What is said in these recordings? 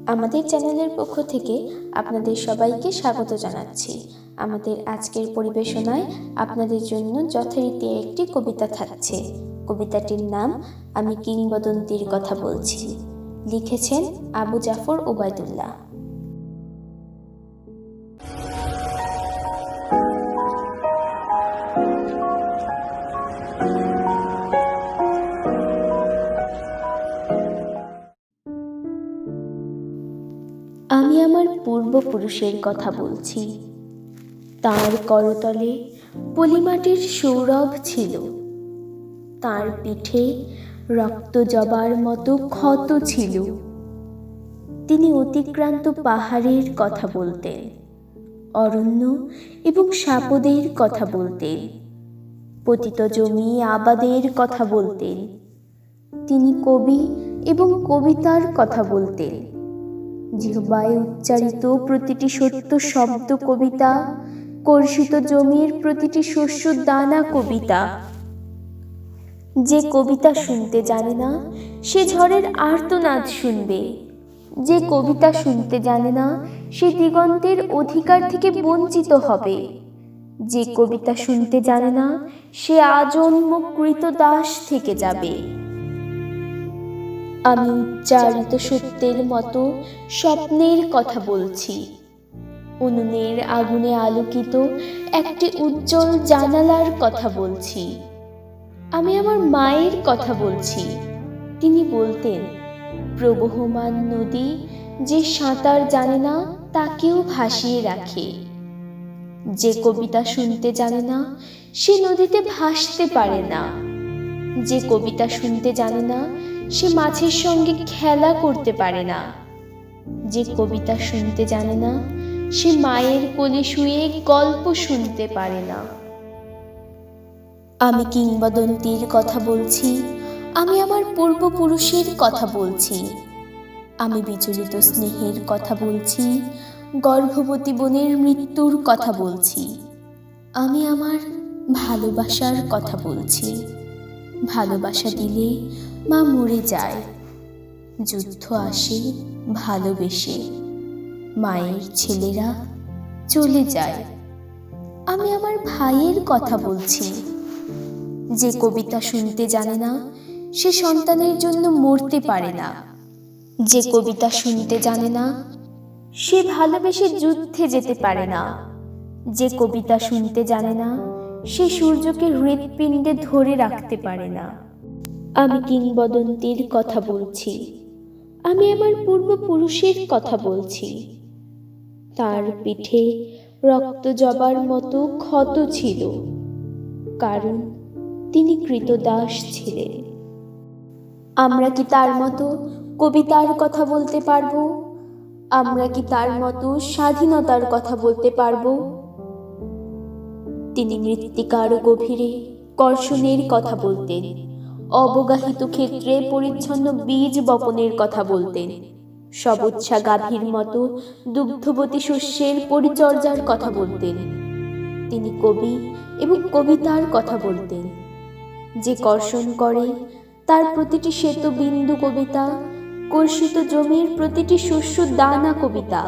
আমাদের চ্যানেলের পক্ষ থেকে আপনাদের সবাইকে স্বাগত জানাচ্ছি। আমাদের আজকের পরিবেশনায় আপনাদের জন্য যথারীতি একটি কবিতা থাকছে। কবিতাটির নাম আমি কিংবদন্তির কথা বলছি। লিখেছেন আবু জাফর ওবায়দুল্লাহ। আমি আমার পূর্বপুরুষের কথা বলছি। তার করতলে পলিমাটির সৌরভ ছিল, তার পিঠে রক্ত জবার মতো ক্ষত ছিল। তিনি অতিক্রান্ত পাহাড়ের কথা বলতেন, অরণ্য এবং সাপদের কথা বলতেন, পতিত জমি আবাদের কথা বলতেন। তিনি কবি এবং কবিতার কথা বলতেন। জিহ্বায় উচ্চারিত প্রতিটি সত্য শব্দ কবিতা, কর্ষিত জমির প্রতিটি শস্য দানা কবিতা। যে কবিতা শুনতে জানে না সে ঝড়ের আর্তনাদ শুনবে। যে কবিতা শুনতে জানে না সে দিগন্তের অধিকার থেকে বঞ্চিত হবে। যে কবিতা শুনতে জানে না সে আজন্ম কৃতদাস থেকে যাবে। আমি উচ্চারিত সত্যের মতো স্বপ্নের কথা বলছি। উনুনের আগুনে আলোকিত একটি উজ্জ্বল জানালার কথা বলছি। আমি আমার মায়ের কথা বলছি। তিনি বলতেন, প্রবহমান নদী যে সাঁতার জানে না তাকেও ভাসিয়ে রাখে। যে কবিতা শুনতে জানে না সে নদীতে ভাসতে পারে না। যে কবিতা শুনতে জানে না সে মাছের সঙ্গে খেলা করতে পারে না। যে কবিতা শুনতে জানে না সে মায়ের কোলে শুয়ে গল্প শুনতে পারে না। আমি কিংবদন্তির কথা বলছি। আমি আমার পূর্বপুরুষের কথা বলছি। আমি বিচলিত স্নেহের কথা বলছি, গর্ভবতী বোনের মৃত্যুর কথা বলছি। আমি আমার ভালোবাসার কথা বলছি। ভালোবাসা দিলে মা মরে যায়, যুদ্ধ আসে ভালোবেসে, মায়ের ছেলেরা চলে যায়। আমি আমার ভাইয়ের কথা বলছি। যে কবিতা শুনতে জানে না সে সন্তানের জন্য মরতে পারে না। যে কবিতা শুনতে জানে না সে ভালোবেসে যুদ্ধে যেতে পারে না। যে কবিতা শুনতে জানে না সে সূর্যকে হৃৎপিণ্ডে ধরে রাখতে পারে না। আমি কিংবদন্তির কথা বলছি। আমি আমার পূর্বপুরুষের কথা বলছি। তার পিঠে রক্ত জবার মতো ক্ষত ছিল, কারণ তিনি কৃতদাস ছিলেন। আমরা কি তার মতো কবিতার কথা বলতে পারবো? আমরা কি তার মতো স্বাধীনতার কথা বলতে পারবো? তিনি মৃত্তিকার গভীরে কর্ষণের কথা বলতেন, অবগাহিত ক্ষেত্রে পরিচ্ছন্ন বীজ বপনের কথা বলতেন, সবুচ্ছা গাভীর মতো দুগ্ধবতী শস্যের পরিচর্যার কথা বলতেন। তিনি কবি এবং কবিতার কথা বলতেন। যে কর্ষণ করে তার প্রতিটি শ্বেত বিন্দু কবিতা, কর্ষিত জমির প্রতিটি শস্য দানা কবিতা।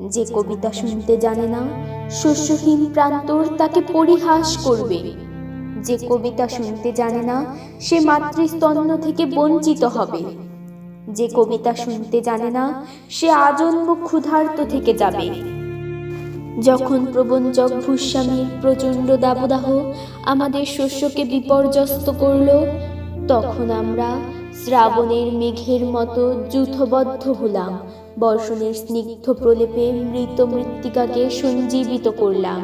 যে কবিতা শুনতে জানে না শস্যহীন প্রান্তর তাকে পরিহাস করবে। যে কবিতা শুনতে জানে না সে মাতৃস্তন্য থেকে বঞ্চিত হবে। যে কবিতা শুনতে জানে না সে আজন্ম ক্ষুধার্ত থেকে যাবে। যখন প্রবঞ্চক ভূস্বামীর প্রচণ্ড দাবদাহ আমাদের শস্যকে বিপর্যস্ত করল, তখন আমরা শ্রাবণের মেঘের মতো যূথবদ্ধ হলাম। বর্ষণের স্নিগ্ধ প্রলেপে মৃত মৃত্তিকাকে সঞ্জীবিত করলাম।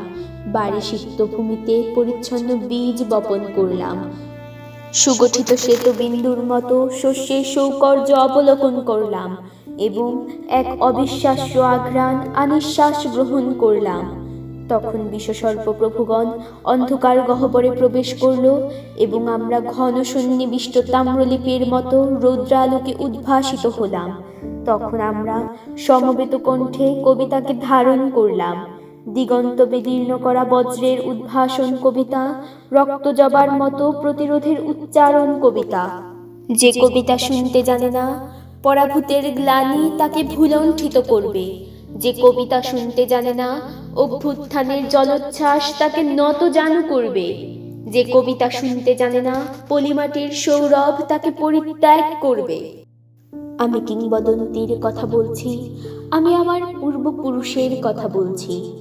বাড়ি সিক্ত ভূমিতে পরিচ্ছন্ন বীজ বপন করলাম। সুগঠিত শ্বেত বিন্দুর মতো শস্যের সৌকর্য অবলোকন করলাম এবং এক অবিশ্বাস্য আঘ্রাণ আনিশ্বাস গ্রহণ করলাম। তখন বিশ্বসর্প প্রভুগণ অন্ধকার গহ্বরে প্রবেশ করল এবং আমরা ঘন সন্নিবিষ্ট তাম্রলিপির মতো রৌদ্রালোকে উদ্ভাসিত হলাম। তখন আমরা সমবেত কণ্ঠে কবিতাকে ধারণ করলাম। দিগন্ত বিদীর্ণ করা বজ্রের উদ্ভাসন কবিতা, রক্ত জবার মতো প্রতিরোধের উচ্চারণ কবিতা। যে কবিতা শুনতে জানে না পরাভূতের গ্লানি তাকে ভুলণ্ঠিত করবে। যে কবিতা শুনতে জানে না, অভ্যুত্থানের জলোচ্ছ্বাস তাকে নতজানু করবে। যে কবিতা শুনতে জানে না, পলিমাটির সৌরভ তাকে পরিত্যাগ করবে। আমি কিংবদন্তির কথা বলছি, আমি আমার পূর্বপুরুষের কথা বলছি।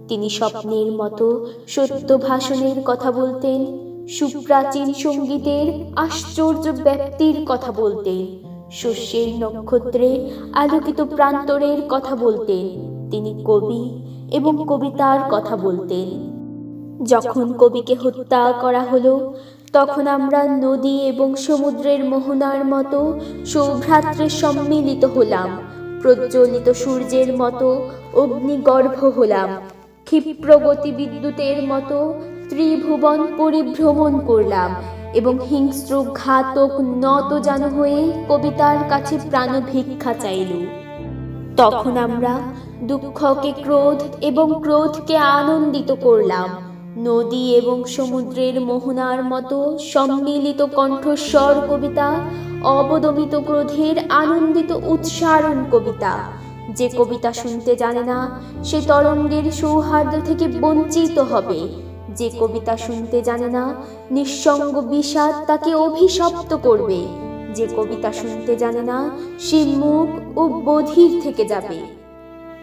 তিনি স্বপ্নের মতো সত্য ভাষণের কথা বলতেন, সুপ্রাচীন সঙ্গীতের আশ্চর্য ব্যাপ্তির কথা বলতেন, শস্যের নক্ষত্রে আলোকিত প্রান্তরের কথা বলতেন। তিনি কবি এবং কবিতার কথা বলতেন। যখন কবিকে হত্যা করা হলো, তখন আমরা নদী এবং সমুদ্রের মোহনার মতো সৌভ্রাত্রে সম্মিলিত হলাম, প্রজ্বলিত সূর্যের মতো অগ্নিগর্ভ হলাম, ক্ষিপ্রগতি বিদ্যুতের মতো ত্রিভুবন পরিভ্রমণ করলাম এবং হিংস্র ঘাতক নতজানু হয়ে কবিতার কাছে প্রাণভিক্ষা চাইল। তখন আমরা দুঃখকে ক্রোধ এবং ক্রোধকে আনন্দিত করলাম, নদী এবং সমুদ্রের মোহনার মতো সম্মিলিত কণ্ঠস্বর কবিতা, অবদমিত ক্রোধের আনন্দিত উচ্চারণ কবিতা। যে কবিতা শুনতে জানে না, সে তরঙ্গের সৌহার্দ্য থেকে বঞ্চিত হবে। যে কবিতা শুনতে জানে না, নিঃসঙ্গ বিষাদ তাকে অভিশপ্ত করবে। যে কবিতা শুনতে জানে না, সে মূক ও বধির থেকে যাবে।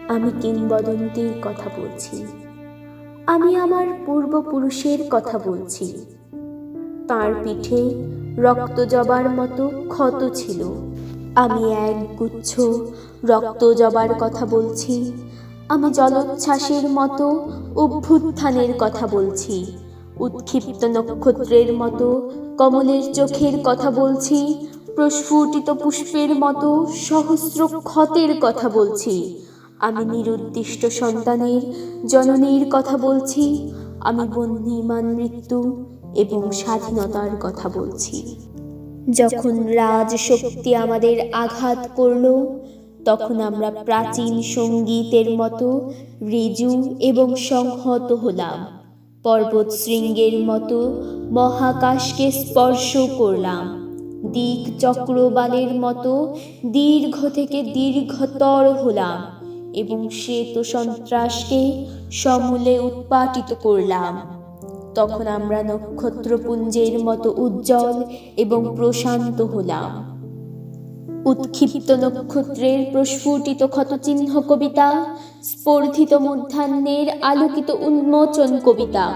আমি কিংবদন্তির কথা বলছি, আমি আমার পূর্বপুরুষের কথা বলছি। তার পিঠে রক্ত জবার মতো ক্ষত ছিল। আমি এক গুচ্ছ রক্ত জবার কথা বলছি। আমি জলোচ্ছ্বাসের মতো অভ্যুত্থানের কথা বলছি, উৎক্ষিপ্ত নক্ষত্রের মতো কমলের চোখের কথা বলছি, প্রস্ফুটিত পুষ্পের মতো সহস্র ক্ষতের কথা বলছি। আমি নিরুদ্দিষ্ট সন্তানের জননীর কথা বলছি। আমি বন্দিমান মৃত্যু এবং স্বাধীনতার কথা বলছি। যখন রাজশক্তি আমাদের আঘাত করল, তখন আমরা প্রাচীন সঙ্গীতের মতো ঋজু এবং সংহত হলাম, পর্বত শৃঙ্গের মতো মহাকাশকে স্পর্শ করলাম, দিক চক্রবালের মতো দীর্ঘ থেকে দীর্ঘতর হলাম এবং শ্বেত সন্ত্রাসকে সমূলে উৎপাটিত করলাম। তখন আমরা নক্ষত্রপুঞ্জের মতো উজ্জ্বল এবং প্রশান্ত হলাম। উৎক্ষিপ্ত নক্ষত্রের প্রস্ফুটিত ক্ষতচিহ্ন কবিতা, স্পর্ধিত মধ্যাহ্নের আলোকিত উন্মোচন কবিতা।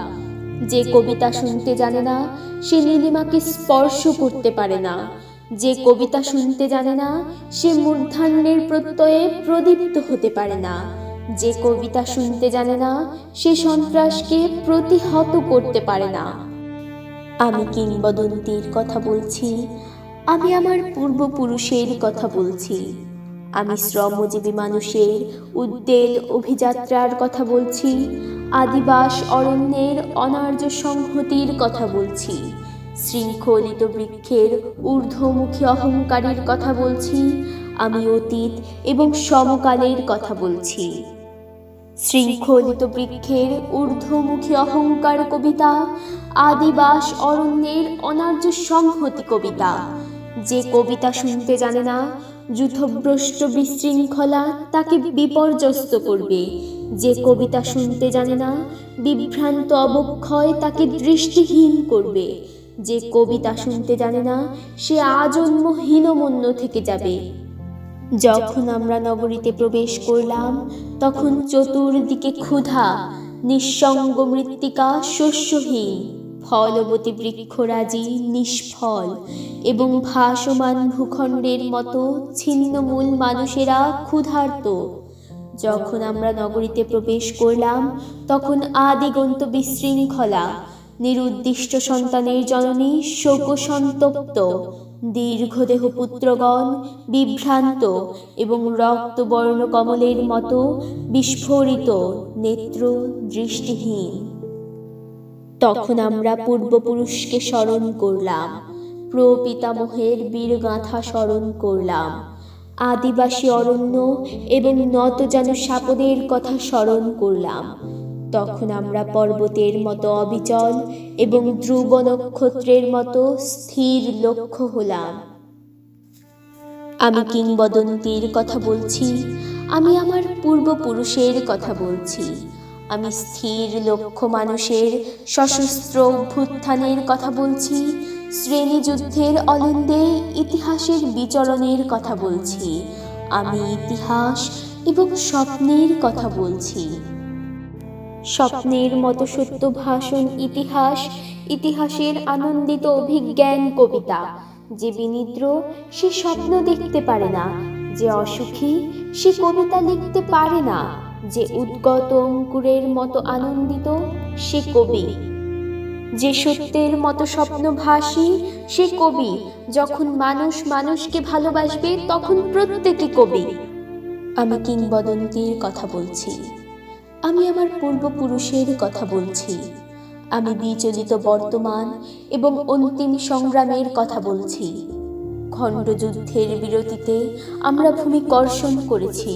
যে কবিতা শুনতে জানে না, সে নীলিমাকে স্পর্শ করতে পারে না। যে কবিতা শুনতে জানে না, সে মূর্ধান্যের প্রত্যয়ে প্রদীপ্ত হতে পারে না। যে কবিতা শুনতে জানে না, সে সন্ত্রাসকে প্রতিহত করতে পারে না। আমি কিংবদন্তির কথা বলছি, আমি আমার পূর্বপুরুষের কথা বলছি। আমি শ্রমজীবী মানুষের উদ্বেল অভিযাত্রার কথা বলছি, আদিবাস অরণ্যের অনার্য সংহতির কথা বলছি, শৃঙ্খলিত বৃক্ষের ঊর্ধ্বমুখী অহংকারের কথা বলছি। আমি অতীত এবং সমকালের কথা বলছি। শৃঙ্খলিত বৃক্ষের ঊর্ধ্বমুখী অহংকার কবিতা, আদিবাস অরণ্যের অনার্য সংহতি কবিতা। যে কবিতা শুনতে জানে না, যূথভ্রষ্ট বিশৃঙ্খলা তাকে বিপর্যস্ত করবে। যে কবিতা শুনতে জানে না, বিভ্রান্ত অবক্ষয় তাকে দৃষ্টিহীন করবে। যে কবিতা শুনতে জানে না, সে আজন্ম হীনমন্য থেকে যাবে। যখন আমরা নগরীতে প্রবেশ করলাম, তখন চতুর্দিকে ক্ষুধা, নিঃসঙ্গ মৃত্তিকা শস্যহীন, ফলবতী বৃক্ষরাজি নিষ্ফল এবং ভাসমান ভূখণ্ডের মতো ছিন্নমূল মানুষেরা ক্ষুধার্ত। যখন আমরা নগরীতে প্রবেশ করলাম, তখন আদিগন্ত বিশৃঙ্খলা, নিরুদ্দিষ্ট সন্তানের জননী শোকসন্তপ্ত, দীর্ঘদেহ পুত্রগণ বিভ্রান্ত এবং রক্তবর্ণ কমলের মতো বিস্ফোরিত নেত্র দৃষ্টিহীন। তখন আমরা পূর্বপুরুষকে স্মরণ করলাম, প্রপিতামহের বীরগাথা স্মরণ করলাম, আদিবাসী অরণ্য এবং নতজানু সাপদের কথা স্মরণ করলাম। তখন আমরা পর্বতের মতো অবিচল এবং ধ্রুব নক্ষত্রের মতো স্থির লক্ষ্য হলাম। আমি কিংবদন্তির কথা বলছি, আমি আমার পূর্বপুরুষের কথা বলছি, আমি স্থির লক্ষ্য মানুষের সশস্ত্র অভ্যুত্থানের কথা বলছি, শ্রেণীযুদ্ধের অলিন্দে ইতিহাসের বিচরণের কথা বলছি, আমি ইতিহাস এবং স্বপ্নের কথা বলছি। স্বপ্নের মতো সত্য ভাষণ ইতিহাস, ইতিহাসের আনন্দিত অভিজ্ঞান কবিতা। যে বিনিদ্র সে স্বপ্ন দেখতে পারে না, যে অসুখী সে কবিতা লিখতে পারে না, যে উদ্গত অঙ্কুরের মতো আনন্দিত সে কবি, যে সত্যের মতো স্বপ্নভাসী সে কবি। যখন মানুষ মানুষকে ভালোবাসবে তখন প্রত্যেকে কবি। আমি কিংবদন্তির কথা বলছি, আমি আমার পূর্বপুরুষের কথা বলছি, আমি বিচলিত বর্তমান এবং অন্তিম সংগ্রামের কথা বলছি। খণ্ডযুদ্ধের বিরতিতে আমরা ভূমি কর্ষণ করেছি,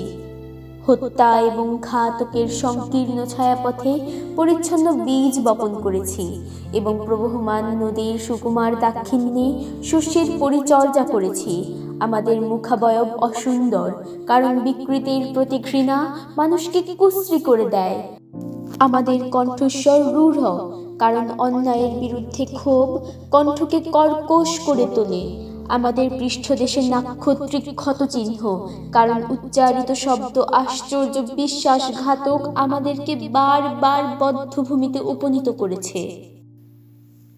হত্যা এবং ঘাতকের সংকীর্ণ ছায়াপথে পরিচ্ছন্ন বীজ বপন করেছি এবং প্রবহমান নদীর সুকুমার দাক্ষিণ্যে শস্যের পরিচর্যা করেছি। আমাদের মুখাবয়ব অসুন্দর, কারণ বিকৃতির প্রতি ঘৃণা মানুষকে কুশ্রী করে দেয়। আমাদের কণ্ঠস্বর রূঢ়, কারণ অন্যায়ের বিরুদ্ধে ক্ষোভ কণ্ঠকে কর্কশ করে তোলে। আমাদের পৃষ্ঠদেশে নাক্ষত্রিক ক্ষতচিহ্ন, কারণ উচ্চারিত শব্দ আশ্চর্য বিশ্বাসঘাতক আমাদেরকে বারবার বদ্ধভূমিতে উপনীত করেছে।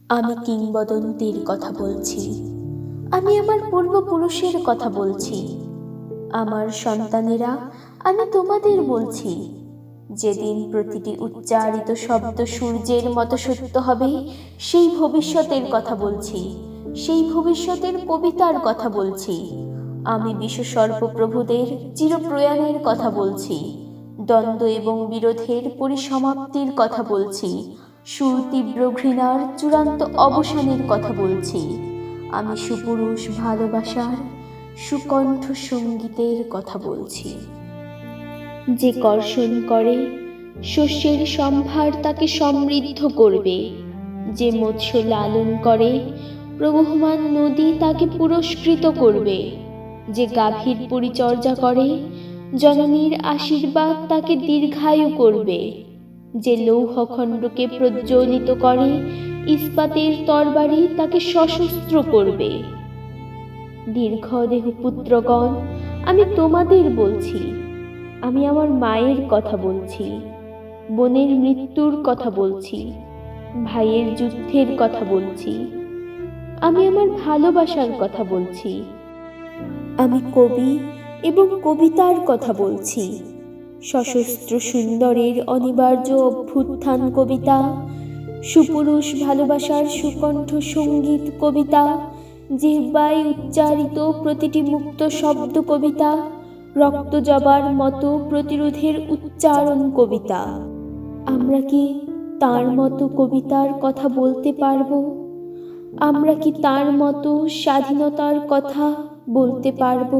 আমি কিংবদন্তির কথা বলছি, আমি আমার পূর্বপুরুষের কথা বলছি। আমার সন্তানেরা, আমি তোমাদের বলছি, যেদিন প্রতিটি উচ্চারিত শব্দ সূর্যের মতো সত্য হবে, সেই ভবিষ্যতের কথা বলছি, সেই ভবিষ্যতের কবিতার কথা বলছি। আমি বিশ্ব সর্বপ্রভুদের চিরপ্রয়াণের কথা বলছি, দ্বন্দ্ব এবং বিরোধের পরিসমাপ্তির কথা বলছি, সুতীব্র ঘৃণার চূড়ান্ত অবসানের কথা বলছি। আমি সুপুরুষ ভালোবাসার সুকণ্ঠ সঙ্গীতের কথা বলছি। যে কর্ষণ করে শস্যের সম্ভার তাকে সমৃদ্ধ করবে, যে মৎস্য লালন করে প্রবহমান নদী তাকে পুরস্কৃত করবে, যে গাভীর পরিচর্যা করে জননীর আশীর্বাদ তাকে দীর্ঘায়ু করবে, যে লৌহখণ্ডকে প্রজ্বলিত করে ইস্পাতের তরবারি তাকে সশস্ত্র করবে। দীর্ঘদেহ পুত্রগণ, আমি তোমাদের বলছি, আমি আমার মায়ের কথা বলছি, বোনের মৃত্যুর কথা বলছি, ভাইয়ের যুদ্ধের কথা বলছি, আমি আমার ভালোবাসার কথা বলছি। আমি কবি এবং কবিতার কথা বলছি, সশস্ত্র সুন্দরের অনিবার্য অভ্যুত্থান কবিতা, সুপুরুষ ভালোবাসার সুকণ্ঠ সঙ্গীত কবিতা, জিহ্বায় উচ্চারিত প্রতিটি মুক্ত শব্দ কবিতা, রক্ত জবার মতো প্রতিরোধের উচ্চারণ কবিতা। আমরা কি তার মতো কবিতার কথা বলতে পারবো? আমরা কি তার মতো স্বাধীনতার কথা বলতে পারবো?